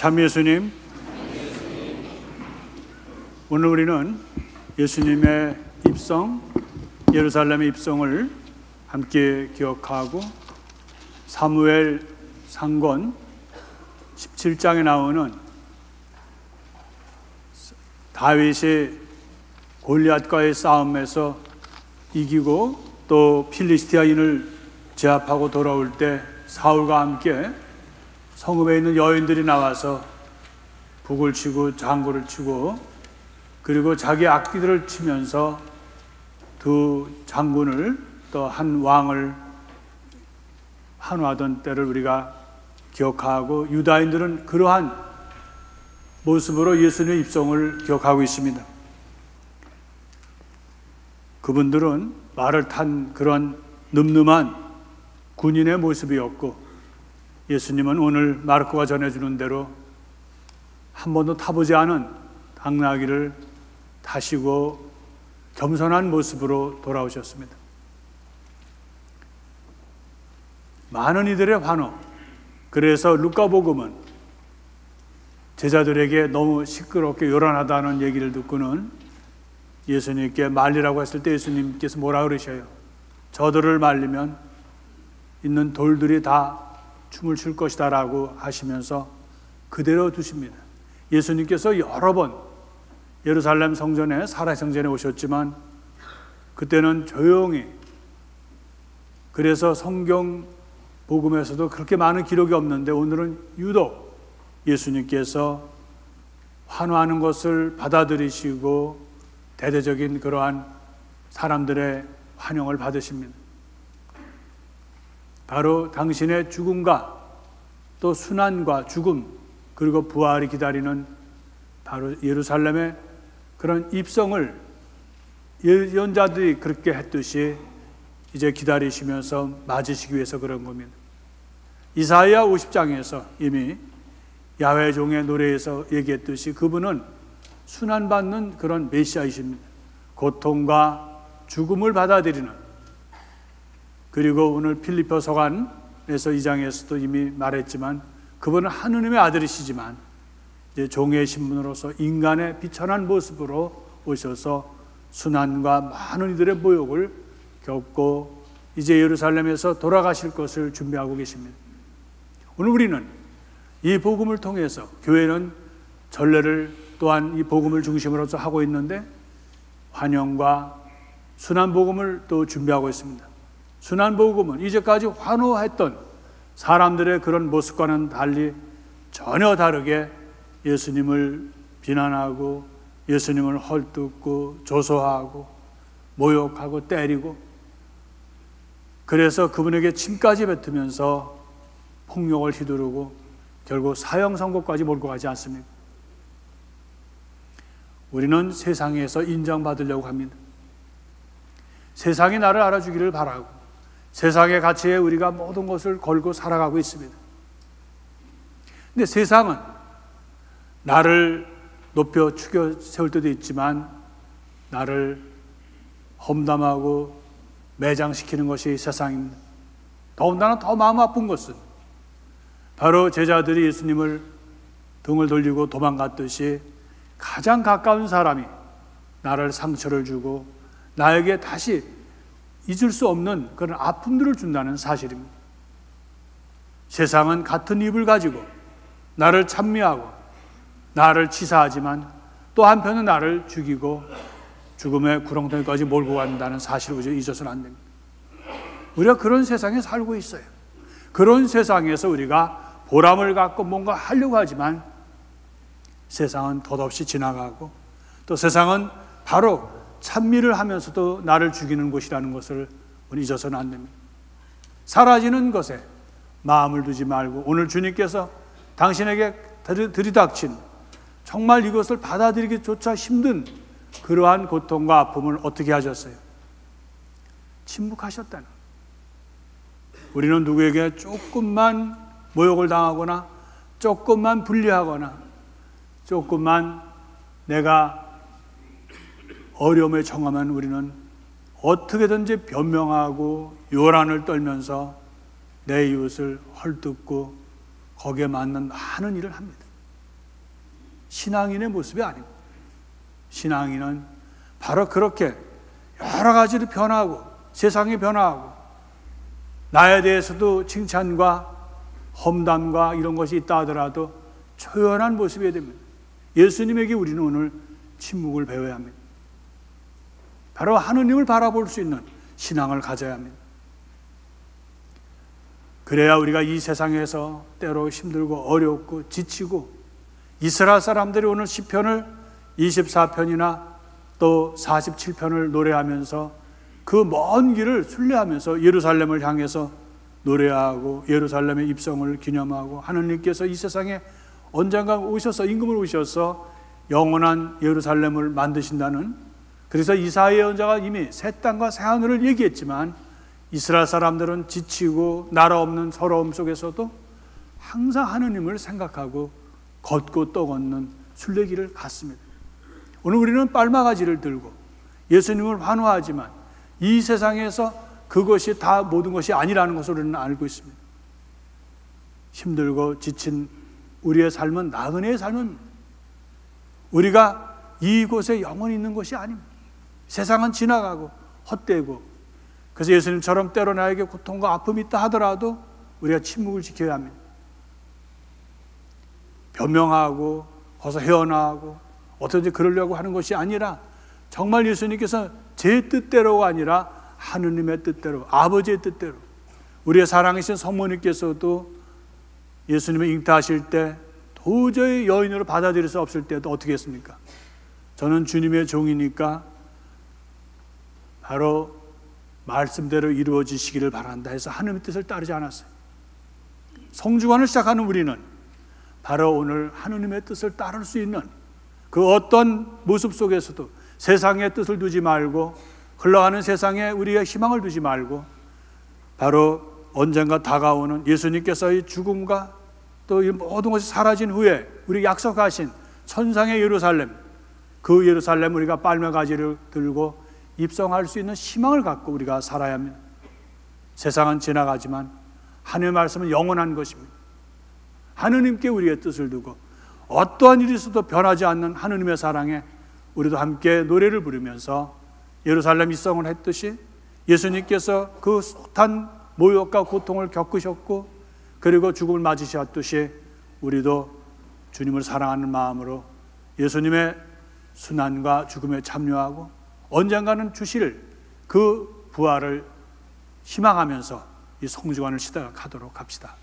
참 예수님, 오늘 우리는 예수님의 입성, 예루살렘의 입성을 함께 기억하고 사무엘 상권 17장에 나오는 다윗이 골리앗과의 싸움에서 이기고 또 필리스티아인을 제압하고 돌아올 때 사울과 함께 성읍에 있는 여인들이 나와서 북을 치고 장구를 치고 그리고 자기 악기들을 치면서 두 장군을 또 한 왕을 환호하던 때를 우리가 기억하고 유다인들은 그러한 모습으로 예수님의 입성을 기억하고 있습니다. 그분들은 말을 탄 그런 늠름한 군인의 모습이었고 예수님은 오늘 마르코가 전해주는 대로 한 번도 타보지 않은 당나귀를 타시고 겸손한 모습으로 돌아오셨습니다. 많은 이들의 환호. 그래서 루카복음은 제자들에게 너무 시끄럽게 요란하다는 얘기를 듣고는 예수님께 말리라고 했을 때 예수님께서 뭐라 그러셔요? 저들을 말리면 있는 돌들이 다 춤을 출 것이다 라고 하시면서 그대로 두십니다. 예수님께서 여러 번 예루살렘 성전에 살아생전에 오셨지만 그때는 조용히, 그래서 성경 복음에서도 그렇게 많은 기록이 없는데 오늘은 유독 예수님께서 환호하는 것을 받아들이시고 대대적인 그러한 사람들의 환영을 받으십니다. 바로 당신의 죽음과 또 순환과 죽음 그리고 부활이 기다리는 바로 예루살렘의 그런 입성을 예언자들이 그렇게 했듯이 이제 기다리시면서 맞으시기 위해서 그런 겁니다. 이사야 50장에서 이미 야훼 종의 노래에서 얘기했듯이 그분은 순환받는 그런 메시아이십니다. 고통과 죽음을 받아들이는, 그리고 오늘 빌립보 서간에서 2장에서도 이미 말했지만 그분은 하느님의 아들이시지만 이제 종의 신분으로서 인간의 비천한 모습으로 오셔서 순환과 많은 이들의 모욕을 겪고 이제 예루살렘에서 돌아가실 것을 준비하고 계십니다. 오늘 우리는 이 복음을 통해서 교회는 전례를 또한 이 복음을 중심으로서 하고 있는데 환영과 순환 복음을 또 준비하고 있습니다. 순환 복음은 이제까지 환호했던 사람들의 그런 모습과는 달리 전혀 다르게 예수님을 비난하고 예수님을 헐뜯고 조소하고 모욕하고 때리고 그래서 그분에게 침까지 뱉으면서 폭력을 휘두르고 결국 사형 선고까지 몰고 가지 않습니까? 우리는 세상에서 인정받으려고 합니다. 세상이 나를 알아주기를 바라고 세상의 가치에 우리가 모든 것을 걸고 살아가고 있습니다. 근데 세상은 나를 높여 추겨 세울 때도 있지만 나를 험담하고 매장시키는 것이 세상입니다. 더군다나 더 마음 아픈 것은 바로 제자들이 예수님을 등을 돌리고 도망갔듯이 가장 가까운 사람이 나를 상처를 주고 나에게 다시 잊을 수 없는 그런 아픔들을 준다는 사실입니다. 세상은 같은 입을 가지고 나를 찬미하고 나를 치사하지만 또 한편은 나를 죽이고 죽음의 구렁텅이까지 몰고 간다는 사실을 잊어서는 안 됩니다. 우리가 그런 세상에 살고 있어요. 그런 세상에서 우리가 보람을 갖고 뭔가 하려고 하지만 세상은 덧없이 지나가고 또 세상은 바로 찬미를 하면서도 나를 죽이는 곳이라는 것을 우리 잊어서는 안 됩니다. 사라지는 것에 마음을 두지 말고 오늘 주님께서 당신에게 들이닥친 정말 이것을 받아들이기조차 힘든 그러한 고통과 아픔을 어떻게 하셨어요? 침묵하셨다는. 우리는 누구에게 조금만 모욕을 당하거나 조금만 불리하거나 조금만 내가 어려움에 처하면 우리는 어떻게든지 변명하고 요란을 떨면서 내 이웃을 헐뜯고 거기에 맞는 많은 일을 합니다. 신앙인의 모습이 아닙니다. 신앙인은 바로 그렇게 여러 가지로 변하고 세상이 변화하고 나에 대해서도 칭찬과 험담과 이런 것이 있다 하더라도 초연한 모습이 됩니다. 예수님에게 우리는 오늘 침묵을 배워야 합니다. 바로 하느님을 바라볼 수 있는 신앙을 가져야 합니다. 그래야 우리가 이 세상에서 때로 힘들고 어렵고 지치고 이스라엘 사람들이 오늘 시편을 24편이나 또 47편을 노래하면서 그 먼 길을 순례하면서 예루살렘을 향해서 노래하고 예루살렘의 입성을 기념하고 하느님께서 이 세상에 언젠가 오셔서 임금을 오셔서 영원한 예루살렘을 만드신다는, 그래서 이사야 예언자가 이미 새 땅과 새 하늘을 얘기했지만 이스라엘 사람들은 지치고 나라 없는 서러움 속에서도 항상 하느님을 생각하고 걷고 또 걷는 순례길을 갔습니다. 오늘 우리는 빨마가지를 들고 예수님을 환호하지만 이 세상에서 그것이 다 모든 것이 아니라는 것을 우리는 알고 있습니다. 힘들고 지친 우리의 삶은 나그네의 삶입니다. 우리가 이곳에 영원히 있는 것이 아닙니다. 세상은 지나가고 헛되고, 그래서 예수님처럼 때로 나에게 고통과 아픔이 있다 하더라도 우리가 침묵을 지켜야 합니다. 변명하고 벗어헤어나가고 어떻게 그러려고 하는 것이 아니라 정말 예수님께서 제 뜻대로가 아니라 하느님의 뜻대로, 아버지의 뜻대로, 우리의 사랑이신 성모님께서도 예수님을 잉태하실 때 도저히 여인으로 받아들일 수 없을 때도 어떻게 했습니까? 저는 주님의 종이니까 바로 말씀대로 이루어지시기를 바란다 해서 하느님의 뜻을 따르지 않았어요. 성주관을 시작하는 우리는 바로 오늘 하느님의 뜻을 따를 수 있는 그 어떤 모습 속에서도 세상의 뜻을 두지 말고, 흘러가는 세상에 우리의 희망을 두지 말고, 바로 언젠가 다가오는 예수님께서의 죽음과 또 이 모든 것이 사라진 후에 우리 약속하신 천상의 예루살렘, 그 예루살렘 우리가 빨매가지를 들고 입성할 수 있는 희망을 갖고 우리가 살아야 합니다. 세상은 지나가지만 하느님의 말씀은 영원한 것입니다. 하느님께 우리의 뜻을 두고 어떠한 일이 있어도 변하지 않는 하느님의 사랑에 우리도 함께 노래를 부르면서 예루살렘 입성을 했듯이 예수님께서 그 숱한 모욕과 고통을 겪으셨고 그리고 죽음을 맞으셨듯이 우리도 주님을 사랑하는 마음으로 예수님의 순환과 죽음에 참여하고 언젠가는 주실 그 부활을 희망하면서 이 성주관을 시작하도록 합시다.